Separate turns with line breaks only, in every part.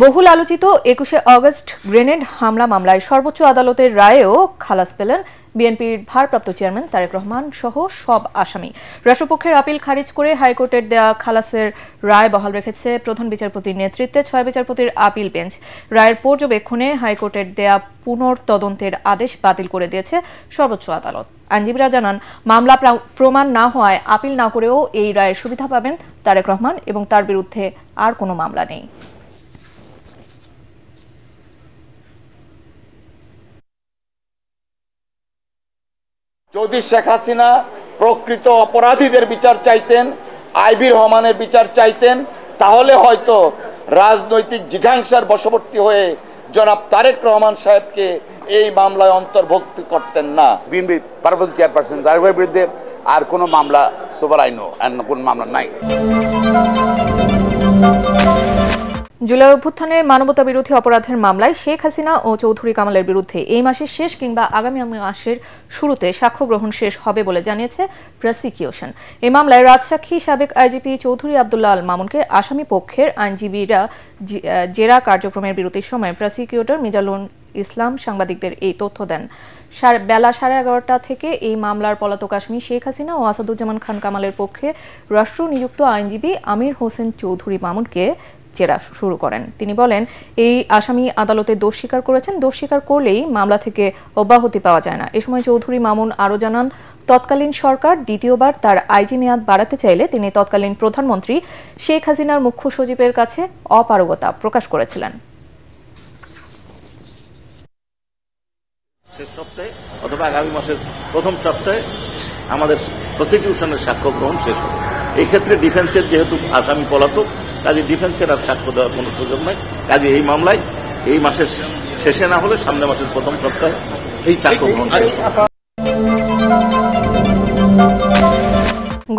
বহুল আলোচিত ২১শে আগস্ট গ্রেনেড হামলা মামলায় সর্বোচ্চ আদালতের রায়েও খালাস পেলেন বিএনপির ভারপ্রাপ্ত চেয়ারম্যান তারেক রহমান সহ সব আসামি। রাষ্ট্রপক্ষের আপিল খারিজ করে হাইকোর্টের দেয়া খালাসের রায় বহাল রেখেছে প্রধান বিচারপতির নেতৃত্বে ৬ বিচারপতির আপিল বেঞ্চ। রায়ের পর্যবেক্ষণে হাইকোর্টের দেয়া পুনর্তদন্তের আদেশ বাতিল করে দিয়েছে সর্বোচ্চ আদালত। আইনজীবীরা জানান, মামলা প্রমাণ না হওয়ায় আপিল না করেও এই রায়ের সুবিধা পাবেন তারেক রহমান এবং তার বিরুদ্ধে আর কোনো মামলা নেই।
যদি শেখ হাসিনা প্রকৃত অপরাধীদের বিচার চাইতেন, আইবি রহমানের বিচার চাইতেন, তাহলে হয়তো রাজনৈতিক জিঘাংসার বশবর্তী হয়ে জনাব তারেক রহমান সাহেবকে এই মামলায় অন্তর্ভুক্ত করতেন না।
বিএনপি ভারপ্রাপ্ত চেয়ারপারসন তারেকের বিরুদ্ধে আর কোনো মামলা সোভার আইনও কোনো মামলা নাই।
জুলাই অভ্যুত্থানের মানবতা বিরোধী অপরাধের মামলায় শেখ হাসিনা ও চৌধুরী কামালের বিরুদ্ধে এই মাসের শেষ কিংবা আগামী মাসের শুরুতে সাক্ষ্য গ্রহণ শেষ হবে বলে জানিয়েছে প্রসিকিউশন। এই মামলায় রাজসাক্ষী সাবেক আইজিপি চৌধুরী আব্দুল্লাহ আল মামুনকে আসামি পক্ষের আইনজীবীরা জেরা কার্যক্রমের বিরতির সময় প্রসিকিউটর মিজানুল ইসলাম সাংবাদিকদের এই তথ্য দেন। বেলা 11:30 থেকে এই মামলার পলাতক আসামি শেখ হাসিনা ও আসাদুজ্জামান খান কামালের পক্ষে রাষ্ট্র নিযুক্ত আইনজীবী আমির হোসেন চৌধুরী মামুনকে জেরা শুরু করেন। তিনি বলেন, এই আসামি আদালতে দোষ স্বীকার করেছেন, দোষ স্বীকার করলেই মামলা থেকে অব্যাহতি পাওয়া যায় না। এ সময় চৌধুরী মামুন আরও জানান, তৎকালীন সরকার দ্বিতীয়বার তার আইজি মেয়াদ বাড়াতে চাইলে তিনি তৎকালীন প্রধানমন্ত্রী শেখ হাসিনার মুখ্য সচিবের কাছে অপারগতা প্রকাশ করেছিলেন।
শেষ সপ্তাহে অথবা আগামী মাসের প্রথম সপ্তাহে আমাদের প্রসিকিউশনের সাক্ষ্য গ্রহণ শেষ হবে। এই ক্ষেত্রে ডিফেন্সের যেহেতু আসামি পলাতক, কাজে ডিফেন্সের আর সাক্ষ্য দেওয়ার কোনো সুযোগ নাই। কাজে এই মামলায় এই মাসের শেষে না হলে সামনের মাসের প্রথম সপ্তাহে এই সাক্ষ্য গ্রহণ।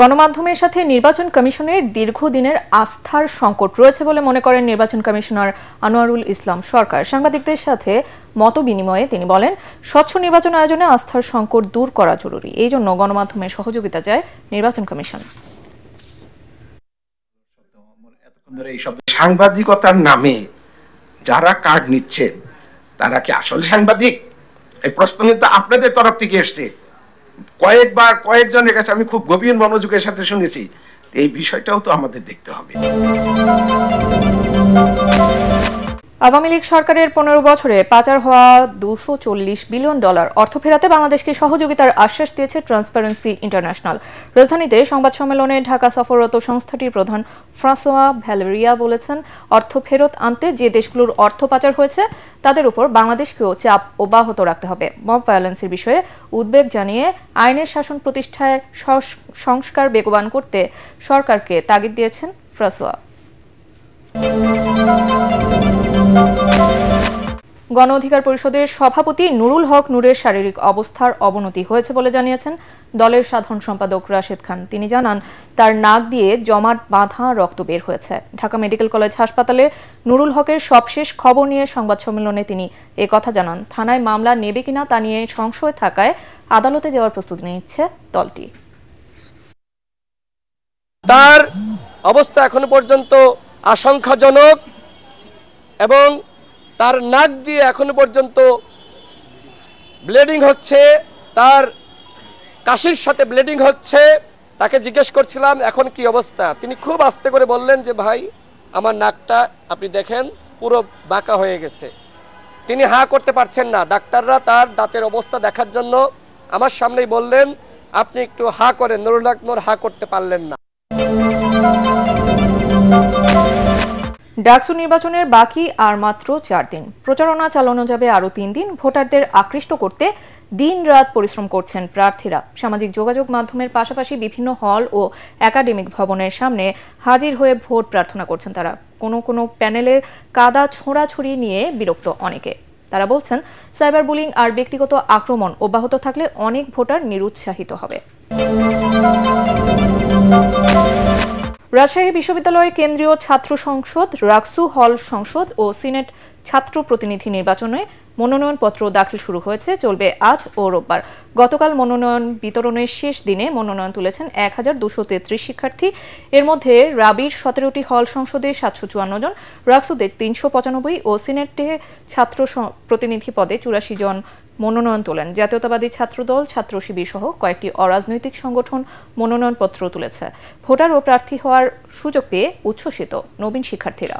গণমাধ্যমের সাথে নির্বাচন কমিশনের দীর্ঘদিনের আস্থার সংকট রয়েছে বলে মনে করেন নির্বাচন কমিশনার আনোয়ারুল ইসলাম সরকার। সাংবাদিকদের সাথে মত বিনিময়ে তিনি বলেন, স্বচ্ছ নির্বাচন আয়োজনে আস্থার সংকট দূর করা জরুরি। এই জন্য গণমাধ্যমের সহযোগিতা চায় নির্বাচন কমিশন।
সাংবাদিকতার নামে যারা কার্ড নিচ্ছেন তারা কি আসলে সাংবাদিক? এই প্রশ্ন কিন্তু আপনাদের তরফ থেকে এসছে। কয়েকজনের কাছে আমি খুব গভীর মনোযোগের সাথে শুনেছি। এই বিষয়টাও তো আমাদের দেখতে হবে।
আওয়ামী লীগ সরকারের 15 বছরে পাচার হওয়া $240 বিলিয়ন অর্থ ফেরাতে বাংলাদেশকে সহযোগিতার আশ্বাস দিয়েছে ট্রান্সপারেন্সি ইন্টারন্যাশনাল। রাজধানীতে সংবাদ সম্মেলনে ঢাকা সফররত সংস্থাটির প্রধান ফ্রাঁসোয়া ভ্যালেরিয়া বলেছেন, অর্থ ফেরত আনতে যে দেশগুলোর অর্থ পাচার হয়েছে তাদের উপর বাংলাদেশকেও চাপ অব্যাহত রাখতে হবে। মব ভায়োলেন্সের বিষয়ে উদ্বেগ জানিয়ে আইনের শাসন প্রতিষ্ঠায় সংস্কার বেগবান করতে সরকারকে তাগিদ দিয়েছেন ফ্রাঁসোয়া। গণ অধিকার পরিষদের সভাপতি নুরুল হক নূরের শারীরিক অবস্থার অবনতি হয়েছে বলে জানিয়েছেন দলের সাধারণ সম্পাদক রাশেদ খান। তিনি জানান, তার নাক দিয়ে জমাট বাঁধা রক্ত বের হয়েছে। ঢাকা মেডিকেল কলেজ হাসপাতালে নুরুল হকের সবশেষ খবর নিয়ে সংবাদ সম্মেলনে তিনি কথা জানান। থানায় মামলা নেবে কিনা তা নিয়ে সংশয় থাকায় আদালতে যাওয়ার প্রস্তুতি নিচ্ছে দলটি।
তার অবস্থা এখনো পর্যন্ত আশঙ্কাজনক এবং তার নাক দিয়ে এখনো পর্যন্ত ব্লিডিং হচ্ছে, তার কাশির সাথে ব্লিডিং হচ্ছে। তাকে জিজ্ঞেস করছিলাম এখন কি অবস্থা, তিনি খুব আস্তে করে বললেন যে ভাই আমার নাকটা আপনি দেখেন পুরো বাঁকা হয়ে গেছে। তিনি হা করতে পারছেন না। ডাক্তাররা তার দাঁতের অবস্থা দেখার জন্য আমার সামনেই বললেন আপনি একটু হা করেন। নুরুল হক নূর হা করতে পারলেন না।
ডাকসু নির্বাচনের বাকি আর মাত্র 4 দিন। প্রচারণা চালানো যাবে আরও 3 দিন। ভোটারদের আকৃষ্ট করতে দিন রাত পরিশ্রম করছেন প্রার্থীরা। সামাজিক যোগাযোগ মাধ্যমের পাশাপাশি বিভিন্ন হল ও একাডেমিক ভবনের সামনে হাজির হয়ে ভোট প্রার্থনা করছেন তারা। কোনো প্যানেলের কাদা ছোঁড়াছুড়ি নিয়ে বিরক্ত অনেকে। তারা বলছেন, সাইবার বুলিং আর ব্যক্তিগত আক্রমণ অব্যাহত থাকলে অনেক ভোটার নিরুৎসাহিত হবে। রাজশাহী বিশ্ববিদ্যালয়ে কেন্দ্রীয় ছাত্র সংসদ, রাকসু হল সংসদ ও সিনেট ছাত্র প্রতিনিধি নির্বাচনে মনোনয়নপত্র দাখিল শুরু হয়েছে, চলবে আজ ও রোববার। গতকাল মনোনয়ন বিতরণের শেষ দিনে মনোনয়ন তুলেছেন 1233 শিক্ষার্থী। এর মধ্যে রাবির 17টি হল সংসদে 754 জন, রাকসুদে 395 ও সিনেটে ছাত্র প্রতিনিধি পদে 84 জন মনোনয়ন তোলেন। জাতীয়তাবাদী ছাত্রদল, ছাত্র শিবির সহ কয়েকটি অরাজনৈতিক সংগঠন মনোনয়নপত্র তুলেছে। ভোটার ও প্রার্থী হওয়ার সুযোগ পেয়ে উচ্ছ্বসিত নবীন শিক্ষার্থীরা।